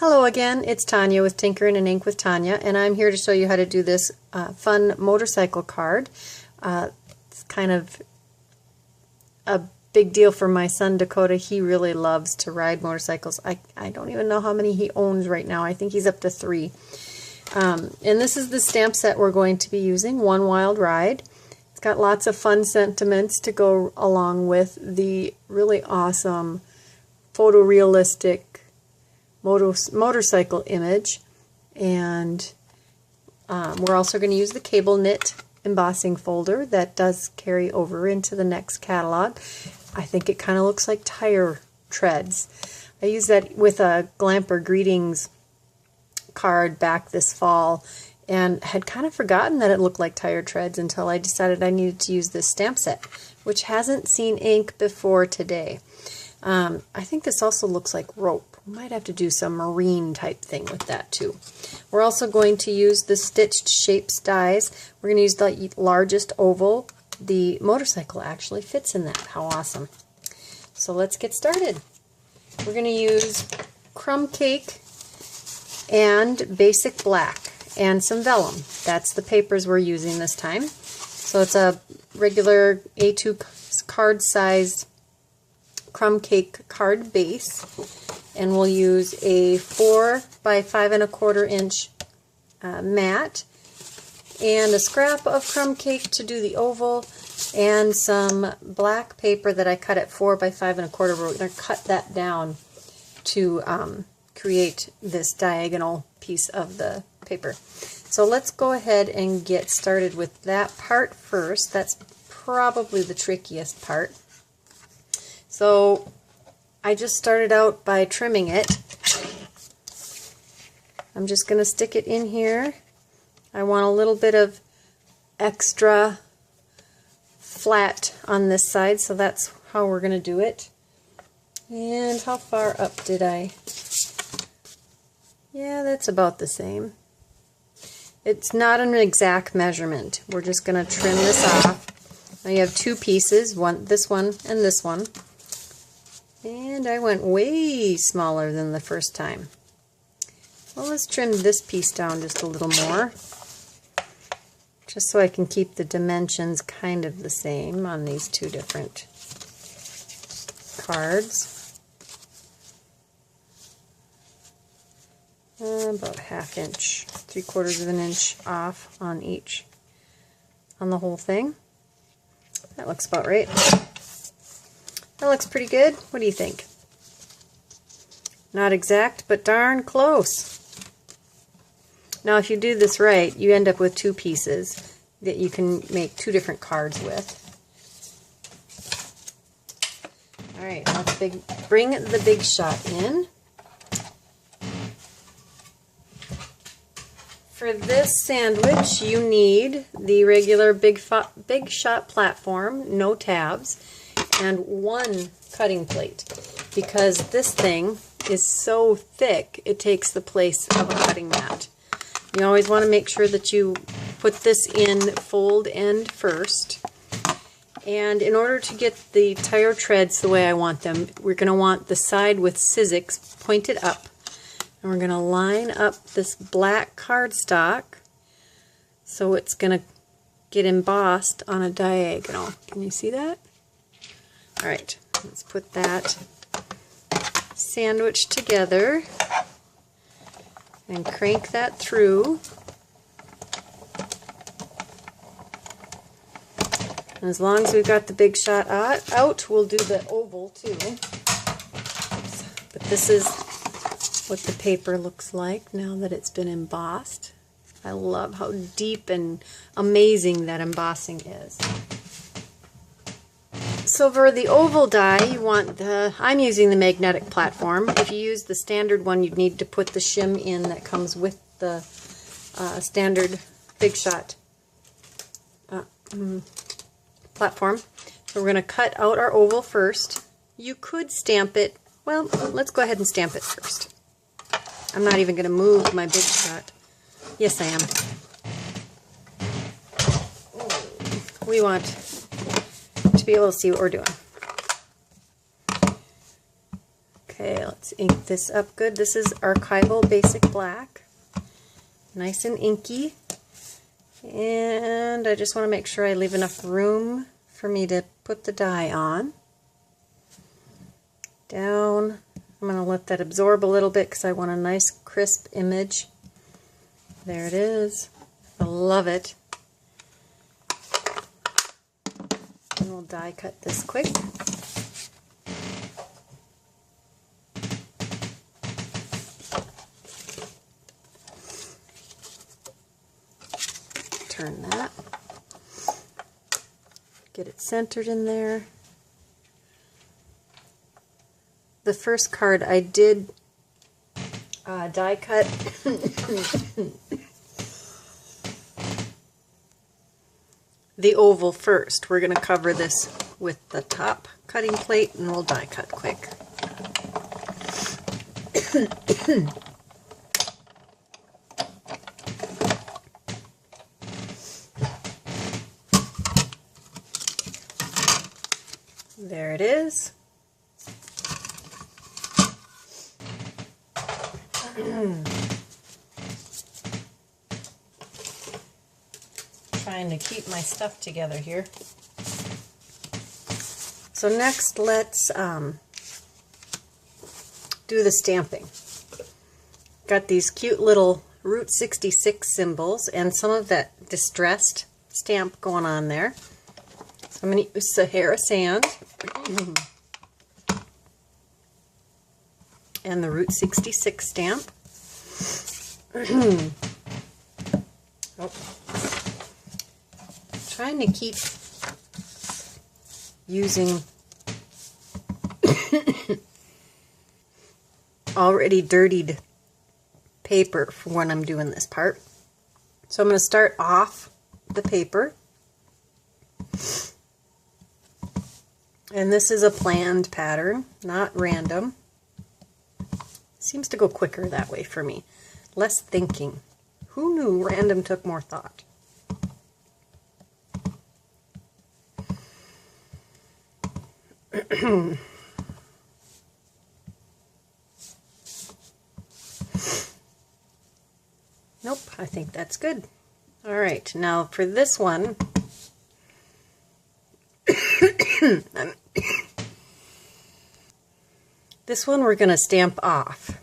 Hello again, it's Tanya with Tinkering and Ink with Tanya, and I'm here to show you how to do this fun motorcycle card. It's kind of a big deal for my son Dakota. He really loves to ride motorcycles. I don't even know how many he owns right now. I think he's up to 3. And this is the stamp set we're going to be using, One Wild Ride. It's got lots of fun sentiments to go along with the really awesome photorealistic motorcycle image, and we're also going to use the cable knit embossing folder that does carry over into the next catalog. I think it kind of looks like tire treads. I used that with a Glamper Greetings card back this fall and had kind of forgotten that it looked like tire treads until I decided I needed to use this stamp set, which hasn't seen ink before today. I think this also looks like rope. We might have to do some marine type thing with that too. We're also going to use the stitched shapes dies. We're going to use the largest oval. The motorcycle actually fits in that. How awesome. So let's get started. We're going to use crumb cake and basic black and some vellum. That's the papers we're using this time. So it's a regular A2 card size crumb cake card base, and we'll use a 4 by 5 1/4 inch mat and a scrap of crumb cake to do the oval and some black paper that I cut at 4 by 5 1/4. We're going to cut that down to create this diagonal piece of the paper. So let's go ahead and get started with that part first. That's probably the trickiest part. So I just started out by trimming it. I'm just going to stick it in here. I want a little bit of extra flat on this side, so that's how we're going to do it. And how far up did I? Yeah, that's about the same. It's not an exact measurement. We're just going to trim this off. Now you have 2 pieces, this one and this one. And I went way smaller than the first time. Well, let's trim this piece down just a little more, just so I can keep the dimensions kind of the same on these 2 different cards. About 1/2 inch, 3/4 of an inch off on each, on the whole thing. That looks about right. That looks pretty good. What do you think? Not exact, but darn close. Now if you do this right, you end up with 2 pieces that you can make 2 different cards with. Alright, let's bring the big shot in. For this sandwich, you need the regular big shot platform, no tabs, and 1 cutting plate, because this thing is so thick it takes the place of a cutting mat. You always want to make sure that you put this in fold end first, and in order to get the tire treads the way I want them, we're going to want the side with Sizzix pointed up, and we're going to line up this black cardstock so it's going to get embossed on a diagonal. Can you see that? Alright, let's put that sandwich together and crank that through. And as long as we've got the big shot out, we'll do the oval too. But this is what the paper looks like now that it's been embossed. I love how deep and amazing that embossing is. So for the oval die, you want I'm using the magnetic platform. If you use the standard one, you'd need to put the shim in that comes with the standard big shot platform. So we're going to cut out our oval first. You could stamp it. Well, let's go ahead and stamp it first. I'm not even going to move my big shot. Yes, I am. We want to be able to see what we're doing. Okay, let's ink this up good. This is Archival Basic Black. Nice and inky. And I just want to make sure I leave enough room for me to put the die on. Down. I'm going to let that absorb a little bit because I want a nice crisp image. There it is. I love it. And we'll die cut this quick. Turn that. Get it centered in there. The first card I did die cut the oval first. We're going to cover this with the top cutting plate and we'll die cut quick. There it is. Trying to keep my stuff together here. So next let's do the stamping. Got these cute little Route 66 symbols and some of that distressed stamp going on there. So I'm going to use Sahara Sand and the Route 66 stamp. Oh. Trying to keep using already dirtied paper for when I'm doing this part. So I'm going to start off the paper. And this is a planned pattern, not random. Seems to go quicker that way for me. Less thinking. Who knew random took more thought? Nope, I think that's good. Alright, now for this one, this one we're going to stamp off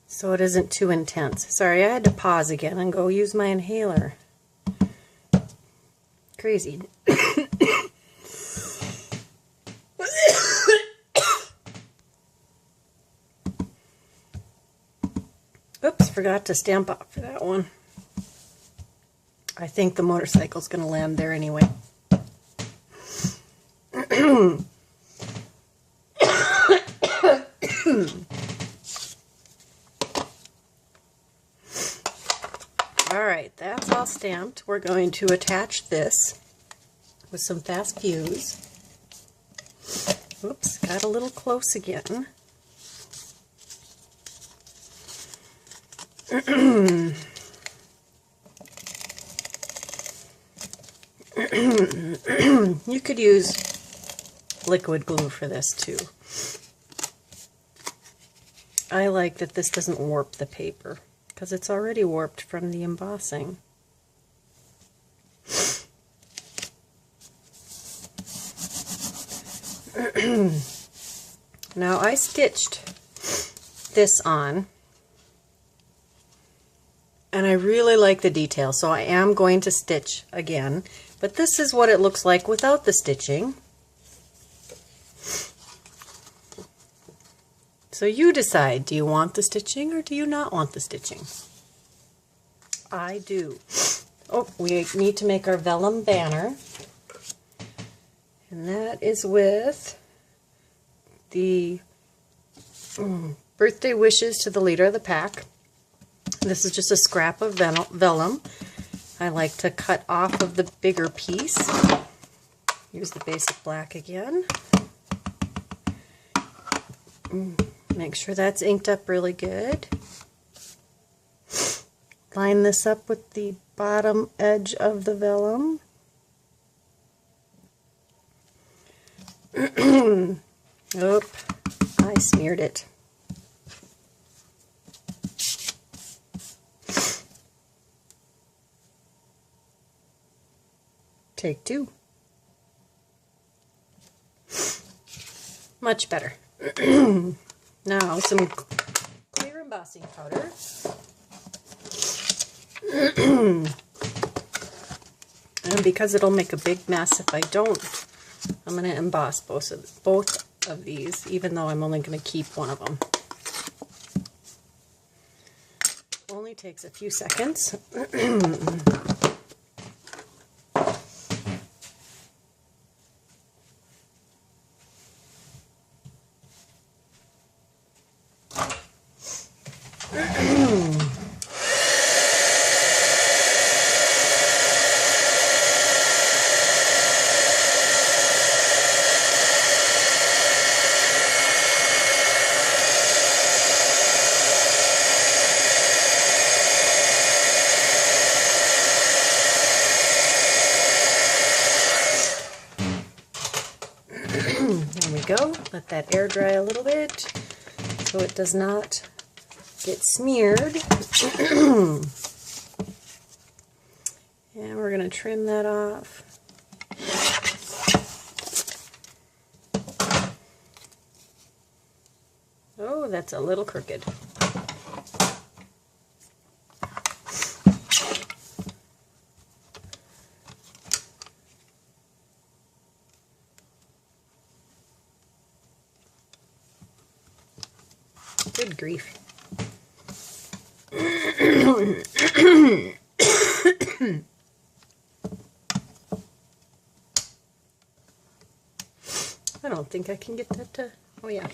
so it isn't too intense. Sorry, I had to pause again and go use my inhaler. Crazy. Oops, forgot to stamp off for that one. I think the motorcycle's going to land there anyway. Alright, that's all stamped. We're going to attach this with some fast fuse. Oops, got a little close again. You could use liquid glue for this too. I like that this doesn't warp the paper because it's already warped from the embossing. Now I stitched this on and I really like the detail, so I am going to stitch again, but this is what it looks like without the stitching. So you decide, do you want the stitching or do you not want the stitching? I do. Oh, we need to make our Vellum Banner, and that is with the birthday wishes to the leader of the pack. This is just a scrap of vellum. I like to cut off of the bigger piece. Use the basic black again. Make sure that's inked up really good. Line this up with the bottom edge of the vellum. Oop, I smeared it. Take two. Much better. Now some clear embossing powder. And because it'll make a big mess if I don't, I'm going to emboss both of these, even though I'm only going to keep one of them. Only takes a few seconds. There we go. Let that air dry a little bit so it does not get smeared. And we're going to trim that off. Oh, that's a little crooked. Good grief. I don't think I can get that to... Oh yeah,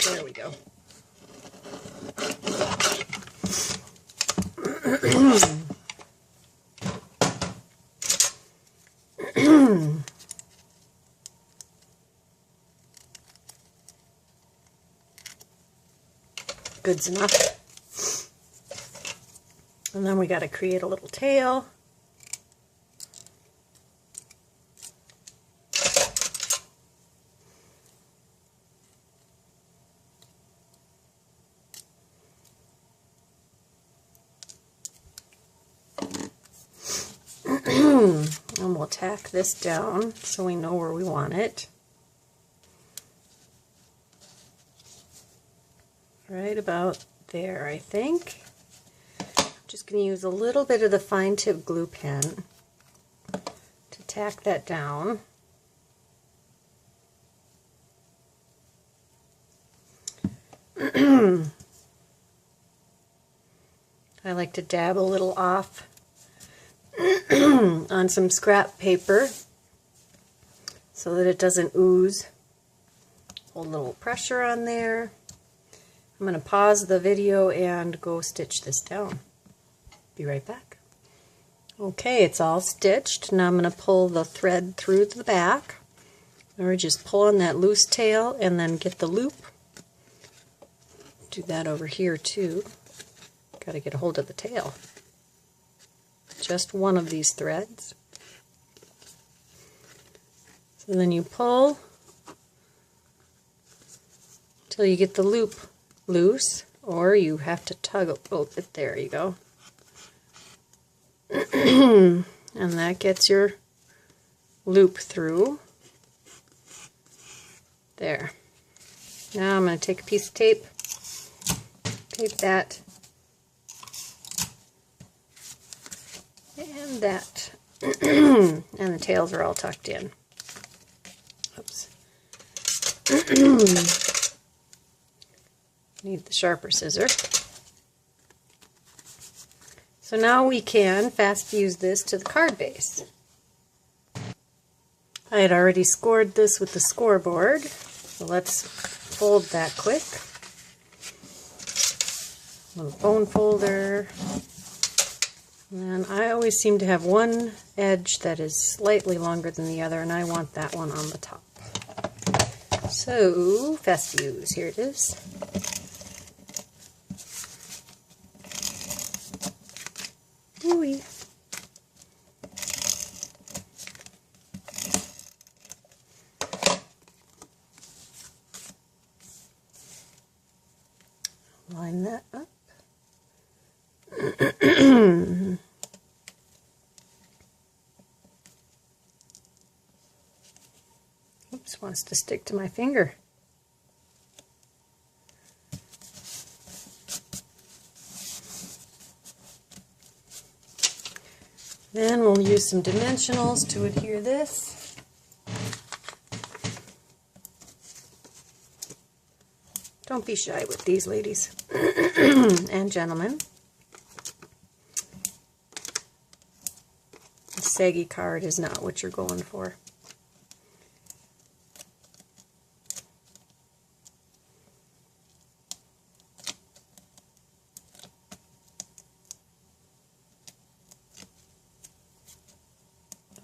there we go. Good's enough. And then we got to create a little tail. And we'll tack this down so we know where we want it. Right about there, I think. I'm just going to use a little bit of the fine tip glue pen to tack that down. I like to dab a little off on some scrap paper so that it doesn't ooze. Hold a little pressure on there. I'm going to pause the video and go stitch this down. Be right back. Okay, it's all stitched. Now I'm going to pull the thread through the back. Or just pull on that loose tail and then get the loop. Do that over here too. Got to get a hold of the tail. Just one of these threads. So then you pull till you get the loop loose, or you have to tug a little bit. There you go. And that gets your loop through. There. Now I'm going to take a piece of tape, tape that, and that. And the tails are all tucked in. Oops. Need the sharper scissor. So now we can fast fuse this to the card base. I had already scored this with the scoreboard, so let's fold that quick. Little bone folder. And I always seem to have one edge that is slightly longer than the other, and I want that one on the top. So, fast fuse, here it is. Ooh-wee. Line that up. Oops, wants to stick to my finger. Then we'll use some dimensionals to adhere this. Don't be shy with these, ladies and gentlemen. A saggy card is not what you're going for.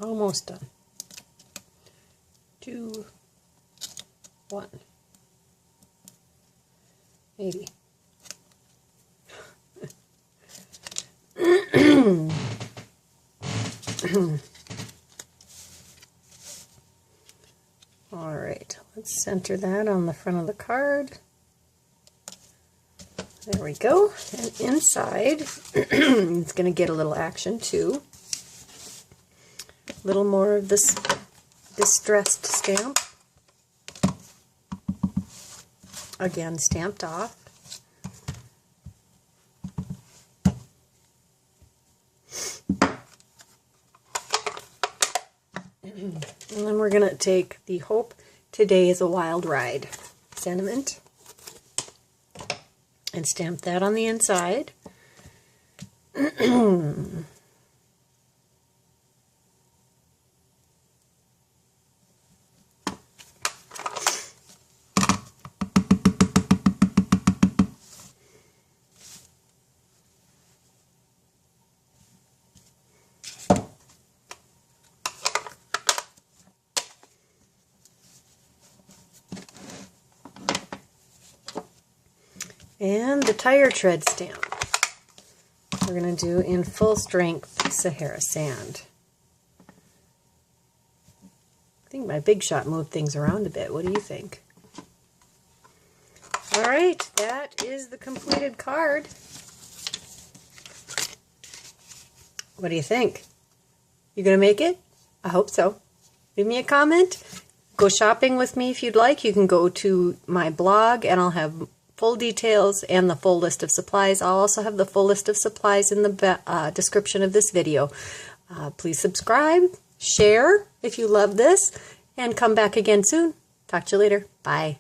Almost done. 2, 1. Maybe. All right, let's center that on the front of the card. There we go. And inside, it's going to get a little action too. A little more of this distressed stamp. Again, stamped off. And then we're going to take the Hope Today is a Wild Ride sentiment and stamp that on the inside. And the tire tread stamp we're going to do in Full Strength Sahara Sand. I think my Big Shot moved things around a bit. What do you think? Alright, that is the completed card. What do you think? You going to make it? I hope so. Leave me a comment. Go shopping with me if you'd like. You can go to my blog and I'll have full details and the full list of supplies. I'll also have the full list of supplies in the description of this video. Please subscribe, share if you love this, and come back again soon. Talk to you later. Bye.